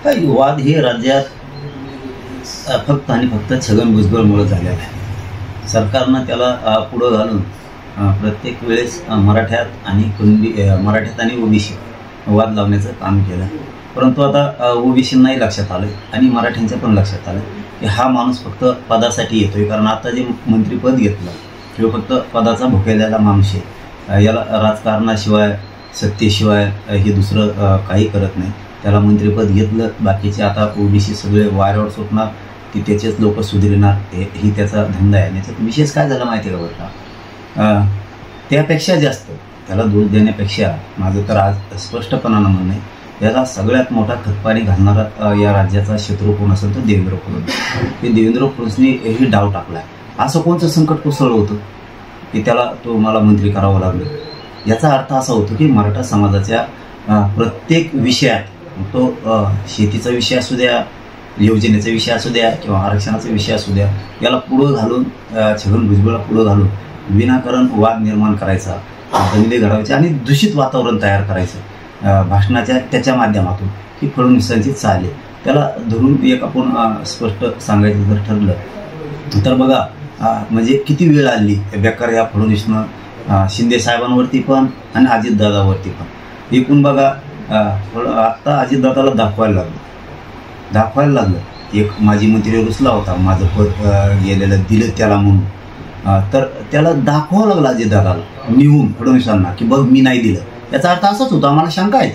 वाद हे राज्यात फक्त आणि फक्त छगन भुजबळमुळे झालेला आहे। सरकारनं त्याला पुढं घालून प्रत्येक वेळेस मराठ्यात आणि ओबीसी वाद लावण्याचं काम केलं, परंतु आता ओबीसींनाही लक्षात आलं आणि मराठ्यांच्या पण लक्षात आलं की हा माणूस फक्त पदासाठी येतोय, कारण आता जे मंत्रिपद घेतलं किंवा फक्त पदाचा भुकेलेला माणूस आहे, याला राजकारणाशिवाय सत्तेशिवाय हे दुसरं काही करत नाही। त्याला मंत्रिपद घेतलं, बाकीचे आता ओबीसी सगळे वाऱ्यावर सुटणार की त्याचेच लोक सुधारणार, ही त्याचा धंदा आहे। याच्यात विशेष काय झालं माहिती आहे का बरं का, त्यापेक्षा जास्त त्याला दोष देण्यापेक्षा माझं तर आज स्पष्टपणानं म्हणणं आहे, याला सगळ्यात मोठा खतपाणी घालणारा या राज्याचा शत्रू कोण असेल तर देवेंद्र फडणवीस। हे देवेंद्र फडणवीसने ही डाव टाकला आहे। असं कोणतं संकट कोसळलं होतं की त्याला मला मंत्री करावं लागलं? याचा अर्थ असा होतो की मराठा समाजाच्या प्रत्येक विषयात, तो शेतीचा विषय असू द्या, योजनेचा विषय असू द्या किंवा आरक्षणाचा विषय असू द्या, याला पुढं घालून छगन भुजबळला पुढं घालून विनाकारण वाद निर्माण करायचा, दंगली घडवायचे आणि दूषित वातावरण तयार करायचं भाषणाच्या त्याच्या माध्यमातून, ही फडणवीसांची चाल आहे। त्याला धरून एक आपण स्पष्ट सांगायचं जर ठरलं तर बघा, म्हणजे किती वेळ आली बेकार या फडणवीसनं शिंदे साहेबांवरती पण आणि अजितदादावरती पण। एकूण बघा, आत्ता अजितदादाला दाखवायला लागलं एक माजी मंत्री रुसला होता, माझं पद गेलेलं दिलं त्याला म्हणून, तर त्याला दाखवावं लागलं अजितदादाला निहून फडणवीसांना की बघ मी नाही दिलं। याचा अर्थ असाच होता, आम्हाला शंका आहे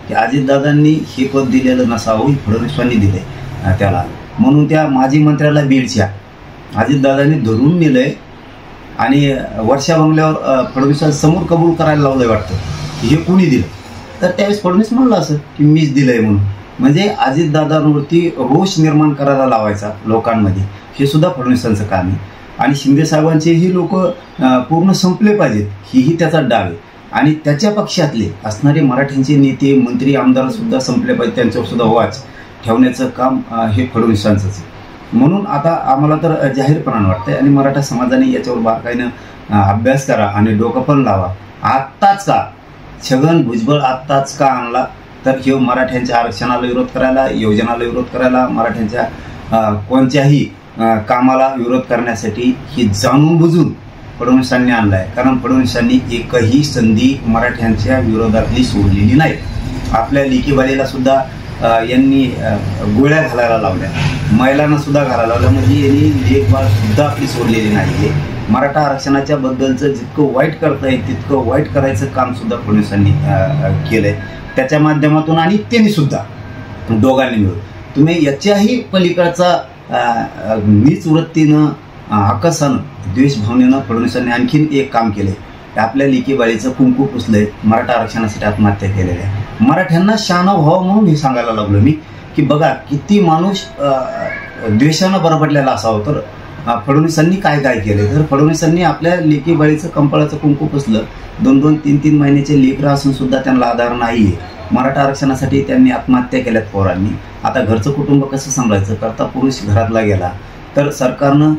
की अजितदादांनी हे पद दिलेलं नसावं, फडणवीसांनी दिले त्याला, म्हणून त्या माजी मंत्र्याला बीडच्या अजितदादांनी धरून नेलंय आणि वर्षा बंगल्यावर फडणवीसांसमोर कबूल करायला लावलंय वाटतं की हे कोणी दिलं। तर त्यावेळेस फडणवीस म्हणलं असं की मीच दिलंय म्हणून, म्हणजे अजितदादांवरती रोष निर्माण करायला लावायचा लोकांमध्ये, हे सुद्धा फडणवीसांचं काम आहे। आणि शिंदे साहेबांचेही लोक पूर्ण संपले पाहिजेत, हीही त्याचा डाव आहे। आणि त्याच्या पक्षातले असणारे मराठ्यांचे नेते मंत्री आमदार सुद्धा संपले पाहिजे, त्यांच्यावर सुद्धा वाच ठेवण्याचं काम हे फडणवीसांचंच आहे। म्हणून आता आम्हाला तर जाहीरपणानं वाटतंय आणि मराठा समाजाने याच्यावर बारकाईनं अभ्यास करा आणि डोकं पण लावा। आत्ताच का छगन भुजबळ आत्ताच का आणला, तर हे मराठ्यांच्या आरक्षणाला विरोध करायला, योजनाला विरोध करायला, मराठ्यांच्या कोणत्याही कामाला विरोध करण्यासाठी हे जाणून बुजून फडणवीसांनी आणलाय। कारण फडणवीसांनी एकही संधी मराठ्यांच्या विरोधातली सोडलेली नाही। आपल्या लेकीबाळीला सुद्धा यांनी गोळ्या घालायला लावल्या, महिलांना सुद्धा घालायला लावल्या, म्हणजे यांनी लेखबाळ सुद्धा आपली सोडलेली नाही। मराठा आरक्षणाच्या बद्दलचं जितकं वाईट करता येईल तितकं वाईट करायचं काम सुद्धा फडणवीसांनी केलंय त्याच्या माध्यमातून, आणि त्यांनी सुद्धा दोघांनी मिळून। तुम्ही याच्याही पलीकडचा नीच वृत्तीनं आकसानं द्वेषभावनेनं फडणवीसांनी आणखीन एक काम केलंय, आपल्या लेकीबाळीचं कुंकू पुसलंय, मराठा आरक्षणासाठी आत्महत्या केलेल्या आहे। मराठ्यांना शहाणं व्हावं म्हणून हे सांगायला लागलो मी की बघा किती माणूस द्वेषानं बरबडलेला असावं, तर फडणवीसांनी काय काय केलं, तर फडणवीसांनी आपल्या लेकीबाळीचं कंपाळाचं कुंकू पुसलं, 2-2, 3-3 महिन्याचे लेकरं असून सुद्धा त्यांना आधार नाहीये। मराठा आरक्षणासाठी त्यांनी आत्महत्या केल्यात पोरांनी। आता घरचं कुटुंब कसं सांभाळायचं, करता पुरुष घरातला गेला, तर सरकारनं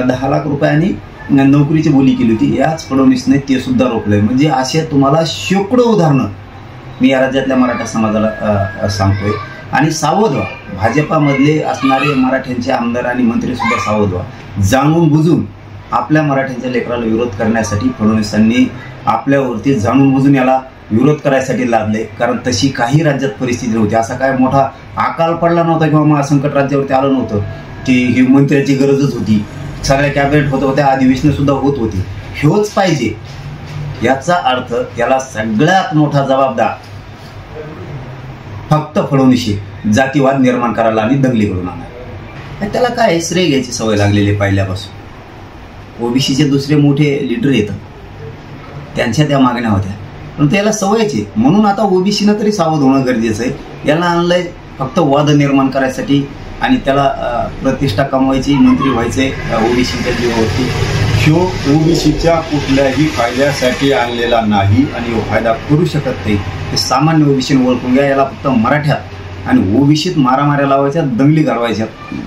10 लाख रुपयांनी नोकरीची बोली केली होती, याच फडणवीसने ते सुद्धा रोखलंय। म्हणजे असे तुम्हाला शेकडो उदाहरणं मी या राज्यातल्या मराठा समाजाला सांगतोय। आणि सावध व्हा, भाजपामधले असणारे मराठ्यांचे आमदार आणि मंत्री सुद्धा सावध व्हा, जाणून बुजून आपल्या मराठ्यांच्या लेकराला विरोध करण्यासाठी फडणवीसांनी आपल्यावरती जाणून बुजून याला विरोध करायसाठी लादले। कारण तशी काही राज्यात परिस्थिती नव्हती, असा काय मोठा अकाल पडला नव्हता किंवा महासंकट राज्यावरती आलं नव्हतं की ही मंत्र्याची गरजच होती, सगळ्या कॅबिनेट होत होत्या, अधिवेशनं सुद्धा होत होती, हेच पाहिजे। याचा अर्थ याला सगळ्यात मोठा जबाबदार फक्त फडणवीस जातीवाद निर्माण करायला आणि दंगली करून आणा। त्याला काय श्रेय घ्यायची सवय लागलेली पहिल्यापासून। ओबीसीचे दुसरे मोठे लीडर येतात, त्यांच्या त्या मागण्या होत्या, पण त्याला सवयची, म्हणून आता ओबीसीनं तरी सावध होणं गरजेचं आहे। याला आणलंय फक्त वाद निर्माण करायसाठी आणि त्याला प्रतिष्ठा कमवायची, मंत्री व्हायचे ओबीसीच्या जीवावरती। ह्यो ओबीसीच्या कुठल्याही फायद्यासाठी आणलेला नाही आणि फायदा करू शकत नाही, हे सामान्य ओबीसीने ओळखून घ्या। याला फक्त मराठ्यात आणि ओबीसीत मारामाऱ्या लावायच्या, दंगली घडवायच्या,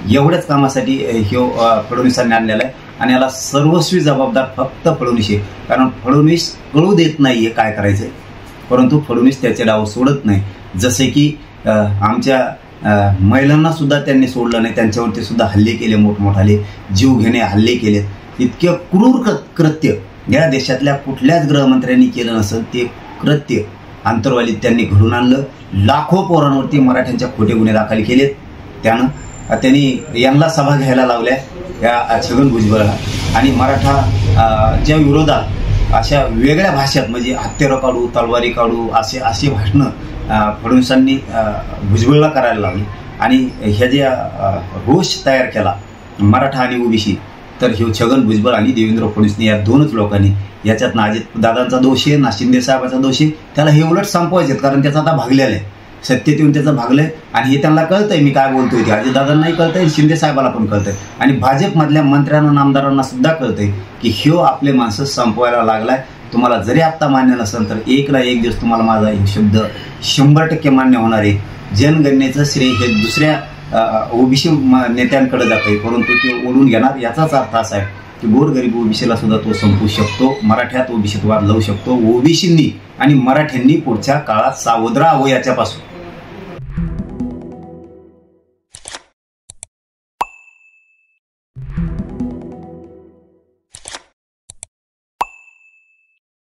एवढ्याच कामासाठी ह्यो फडणवीसांनी आणलेला आहे। आणि याला सर्वस्वी जबाबदार फक्त फडणवीस आहे, कारण फडणवीस कळू देत नाहीये काय करायचंय, परंतु फडणवीस त्याचे डाव सोडत नाही। जसे की आमच्या महिलांना सुद्धा त्यांनी सोडलं नाही, त्यांच्यावरती सुद्धा हल्ले केले, मोठमोठाले जीवघेणे हल्ले केले. इतके क्रूर कृत्य या देशातल्या कुठल्याच गृहमंत्र्यांनी केलं नसेल ते कृत्य आंतरवालीत त्यांनी घडून आणलं. लाखो पोरांवरती मराठ्यांच्या खोटे गुन्हे दाखल केलेत. त्यांनी यांना सभा घ्यायला लावल्या या छगन भुजबळला, आणि मराठा विरोधात अशा वेगळ्या भाषेत म्हणजे हत्यारं काढू, तलवारी काढू अशी भाषणं फडणवीसांनी भुजबळला करायला लावली. आणि ह्या ज्या रोष तयार केला मराठा आणि ओबीसी, तर हे छगन भुजबळ आणि देवेंद्र फडणवीसने या दोनच लोकांनी, याच्यात ना अजित दादांचा दोष आहे ना शिंदे साहेबांचा दोष आहे. त्याला हे उलट संपवायचे, कारण त्याचा आता भागलेला आहे, सत्तेत येऊन त्याचं भागलंय. आणि हे त्यांना कळतंय मी काय बोलतोय ते, अजितदादांनाही कळतंय, शिंदे साहेबाला पण कळतंय, आणि भाजपमधल्या मंत्र्यांना आमदारांना सुद्धा कळतंय की ह्यो आपले माणसं संपवायला लागलाय. तुम्हाला जरी आत्ता मान्य नसेल तर एक ना एक दिवस तुम्हाला माझा हे शब्द 100% मान्य होणार आहे. जनगणनेचं श्रेय हे दुसऱ्या ओबीसी नेत्यांकडे जातंय, परंतु ते ओढून घेणार. याचाच अर्थ असा आहे की गोरगरीब ओबीसीला सुद्धा तो संपवू शकतो, मराठ्यात ओबीसीत वाद लावू शकतो. ओबीसींनी आणि मराठ्यांनी पुढच्या काळात सावध राहावं याच्यापासून.